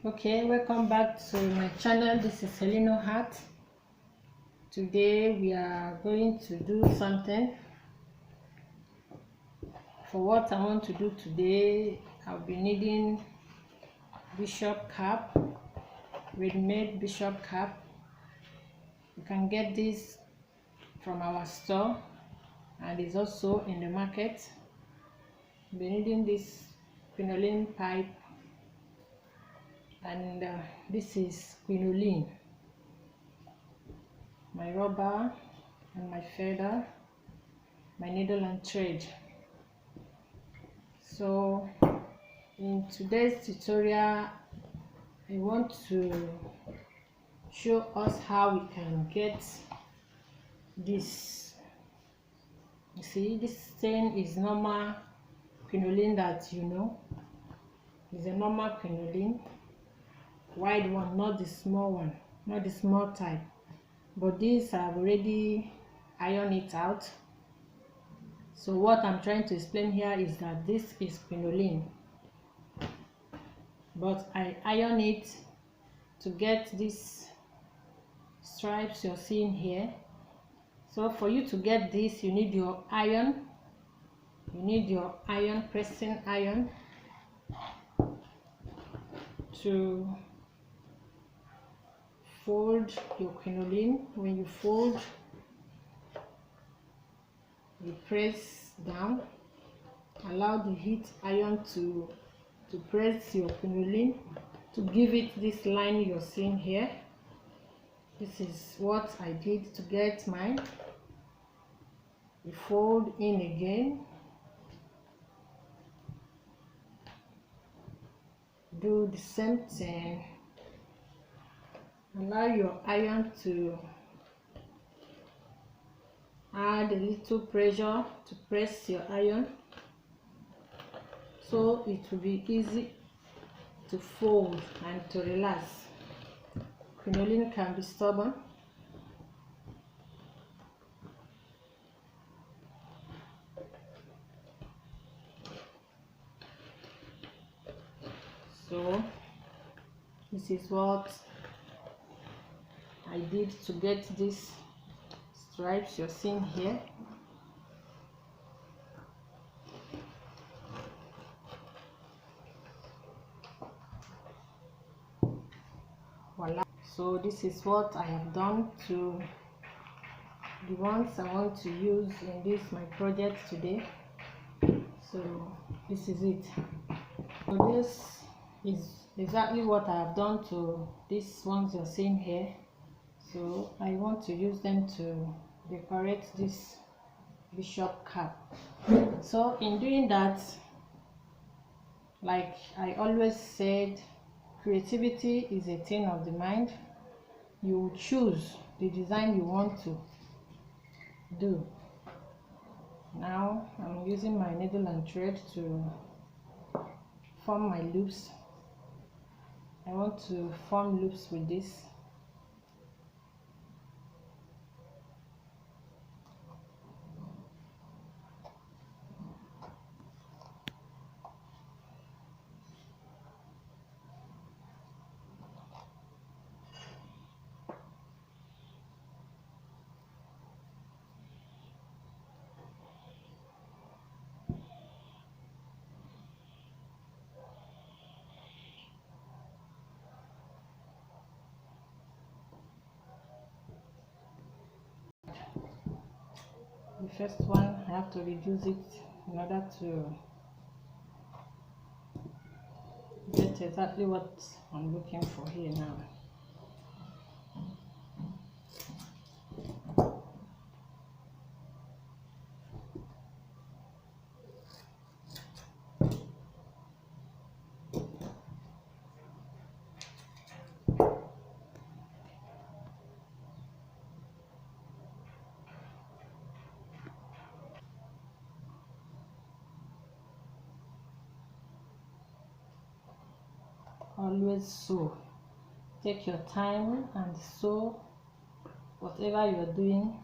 Okay, welcome back to my channel. This is Heleno Hat. Today we are going to do something. For what I want to do today, I'll be needing bishop cap, ready-made bishop cap. You can get this from our store and it's also in the market. I'll be needing this crinoline pipe, and this is crinoline, my rubber and my feather, my needle and thread. So in today's tutorial, I want to show us how we can get this. You see, this stain is normal crinoline that you know. It's a normal crinoline, wide one, not the small one, not the small type. But this I've already ironed it out. So what I'm trying to explain here is that this is crinoline, but I iron it to get these stripes you're seeing here. So for you to get this, you need your iron. You need your iron, pressing iron, to fold your crinoline. When you fold, you press down. Allow the heat iron to press your crinoline to give it this line you're seeing here. This is what I did to get mine. You fold in again, do the same thing. Allow your iron to add a little pressure to press your iron, so it will be easy to fold and to relax. Crinoline can be stubborn. So this is what I did to get these stripes you're seeing here. Voila. So this is what I have done to the ones I want to use in this my project today. So this is it. So this is exactly what I have done to these ones you're seeing here. So I want to use them to decorate this bishop cap. So in doing that, like I always said, creativity is a thing of the mind. You choose the design you want to do. Now I'm using my needle and thread to form my loops. I want to form loops with this. The first one, I have to reduce it in order to get exactly what I'm looking for here now. Always sew. Take your time and sew whatever you're doing.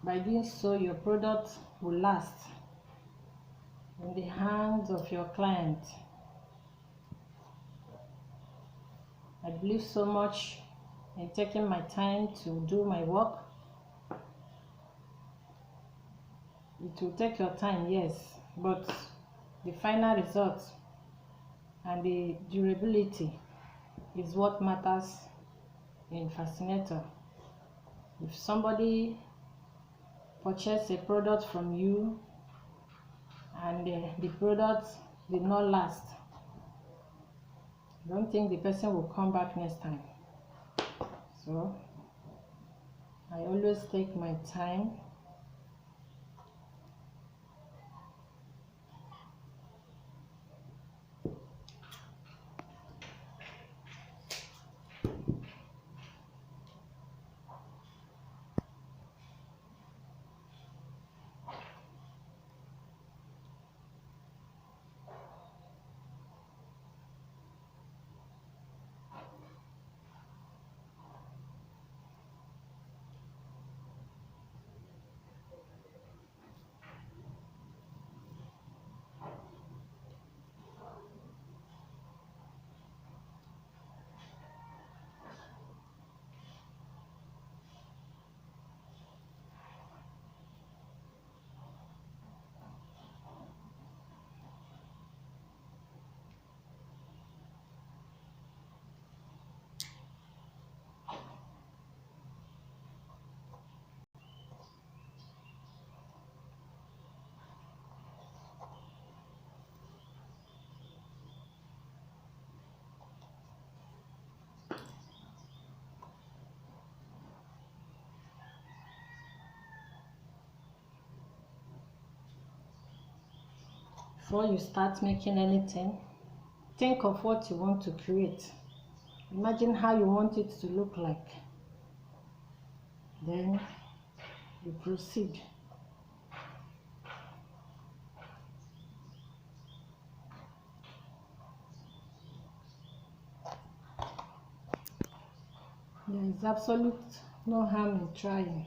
By doing so, your product will last in the hands of your client. I believe so much in taking my time to do my work. It will take your time, yes, but the final result and the durability is what matters in fascinator. If somebody purchased a product from you and the product did not last, I don't think the person will come back next time. So I always take my time before you start making anything. Think of what you want to create. Imagine how you want it to look like. Then you proceed. There is absolute no harm in trying.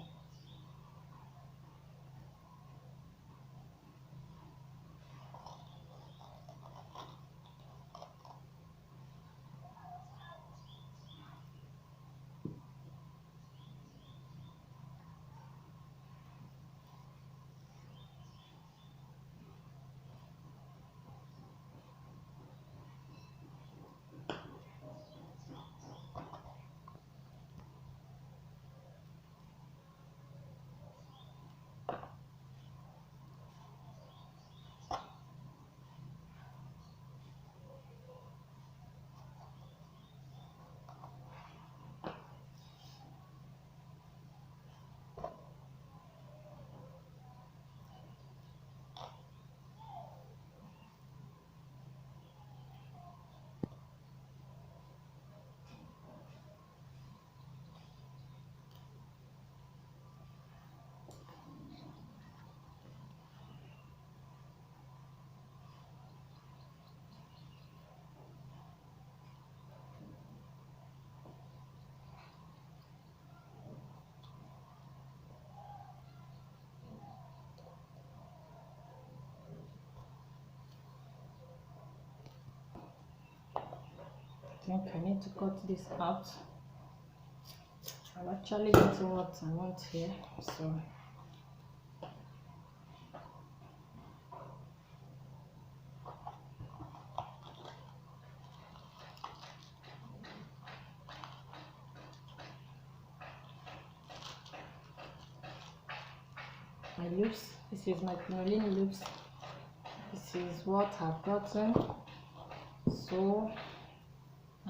I think I need to cut this out. I'm actually getting what I want here, so my loops, this is my crinoline loops. This is what I've gotten. So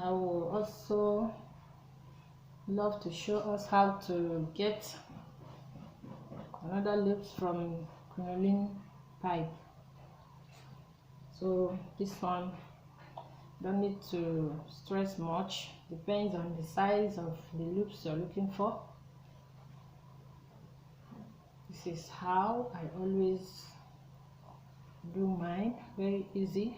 I will also love to show us how to get another loops from crinoline pipe. So this one don't need to stress much, depends on the size of the loops you're looking for. This is how I always do mine, very easy.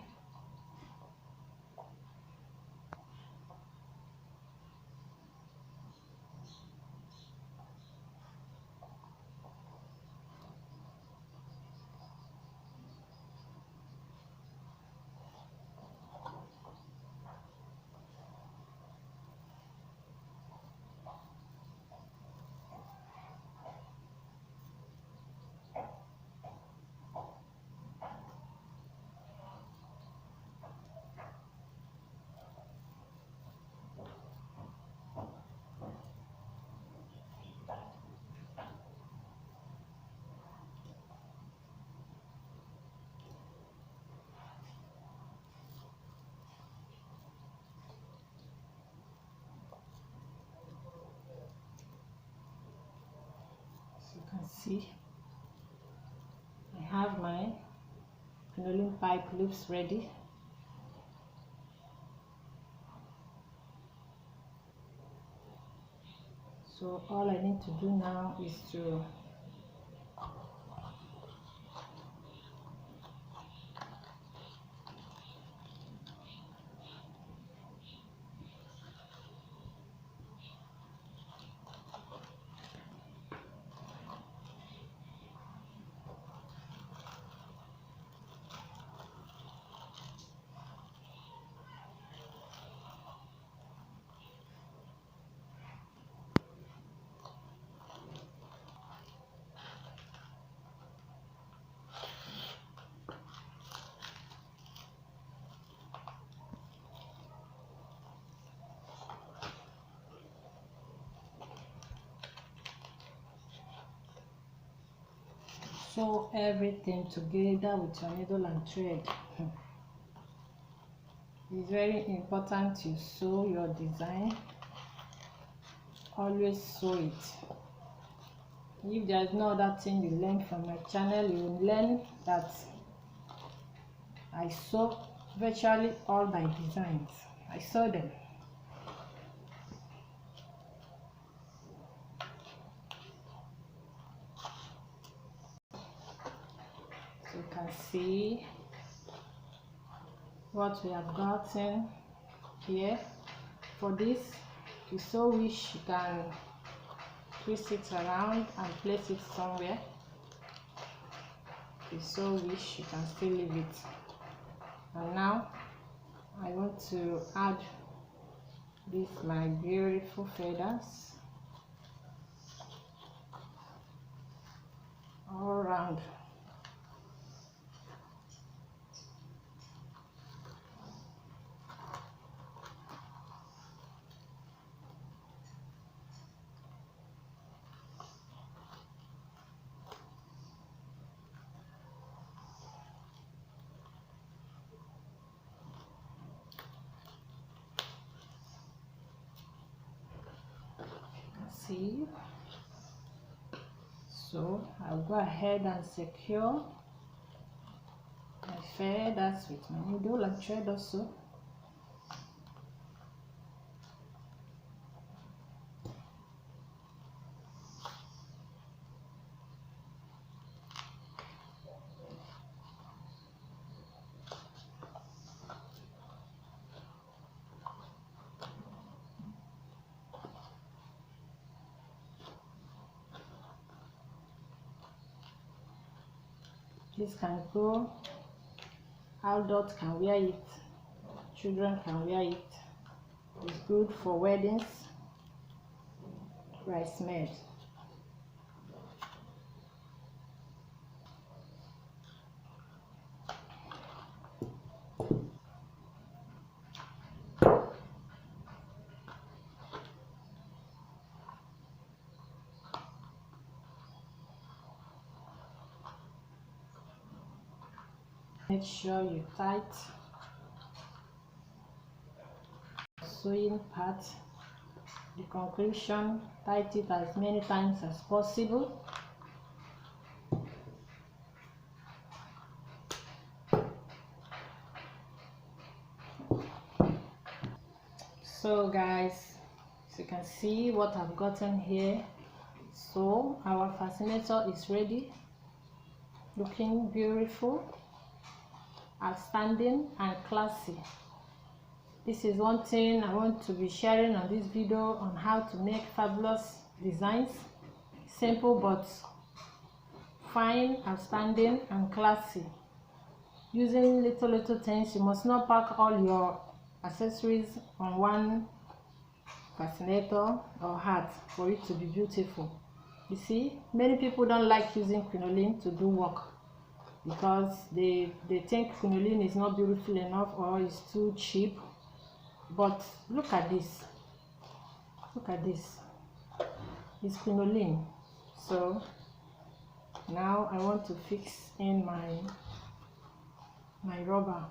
see, I have my crinoline pipe loops ready. So all I need to do now is to sew everything together with your needle and thread. It's very important to sew your design. Always sew it. If there's no other thing you learn from my channel, you will learn that I sew virtually all my designs. I sew them. So you can see what we have gotten here. For this, if you so wish, you can twist it around and place it somewhere. If you so wish, you can still leave it. And now I want to add these my beautiful feathers all around. See, so I'll go ahead and secure my feathers with my needle and thread also. This can go, adults can wear it, children can wear it. It's good for weddings, bridesmaid. Make sure you tight sewing part, the conclusion, tight it as many times as possible. So guys, as you can see what I've gotten here. So our fascinator is ready, looking beautiful, outstanding and classy. This is one thing I want to be sharing on this video, on how to make fabulous designs. Simple but fine, outstanding and classy. Using little things. You must not pack all your accessories on one fascinator or hat for it to be beautiful. You see, many people don't like using crinoline to do work because they think crinoline is not beautiful enough or is too cheap. But look at this, it's crinoline. So now I want to fix in my rubber.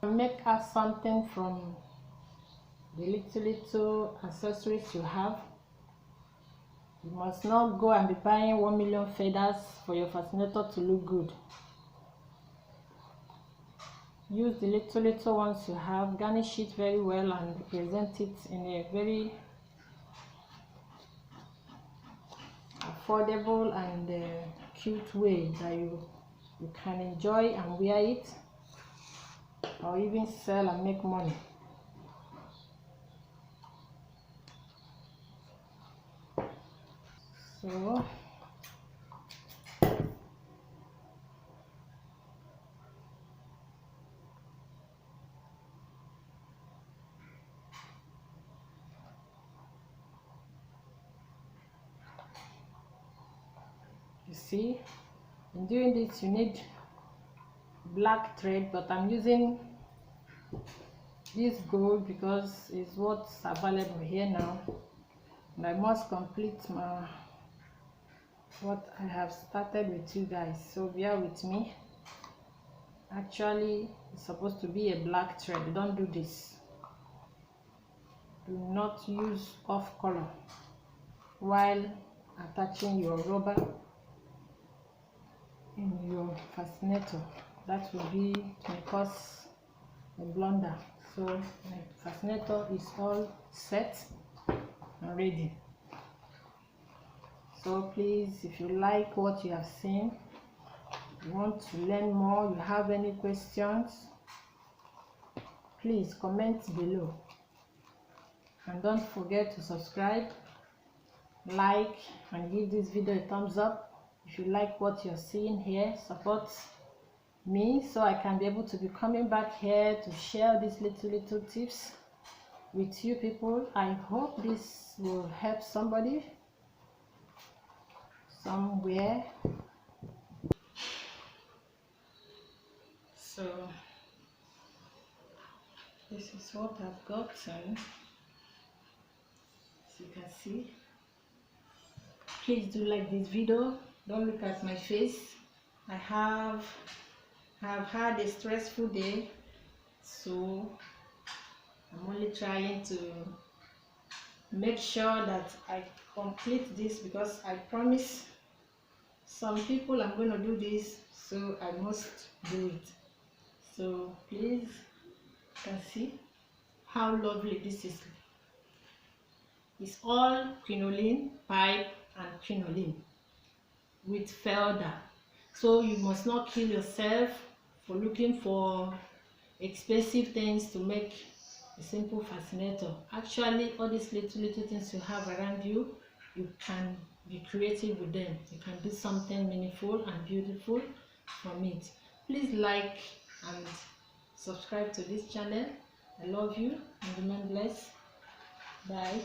Make up something from the little accessories you have. You must not go and be buying 1 million feathers for your fascinator to look good. Use the little ones you have, garnish it very well and present it in a very affordable and cute way that you can enjoy and wear it, or even sell and make money. So you see, in doing this you need black thread, but I'm using this gold because it's what's available here now, and I must complete what I have started with you guys, so bear with me. Actually, it's supposed to be a black thread. Don't do this. Do not use off color while attaching your rubber in your fascinator. That will be to cause a blunder. So my fascinator is all set and ready. So please, if you like what you have seen, you want to learn more, you have any questions, please comment below. And don't forget to subscribe, like, and give this video a thumbs up. If you like what you're seeing here, support me so I can be able to be coming back here to share these little tips with you people. I hope this will help somebody somewhere. So this is what I've gotten. As you can see, please do like this video. Don't look at my face. I have had a stressful day, so I'm only trying to make sure that I complete this because I promise some people I'm going to do this, so I must do it. So please, you can see how lovely this is. It's all crinoline pipe and crinoline with felder. So you must not kill yourself for looking for expensive things to make a simple fascinator. Actually, all these little things you have around you, you can be creative with them. You can do something meaningful and beautiful from it. Please like and subscribe to this channel. I love you and remain blessed. Bye.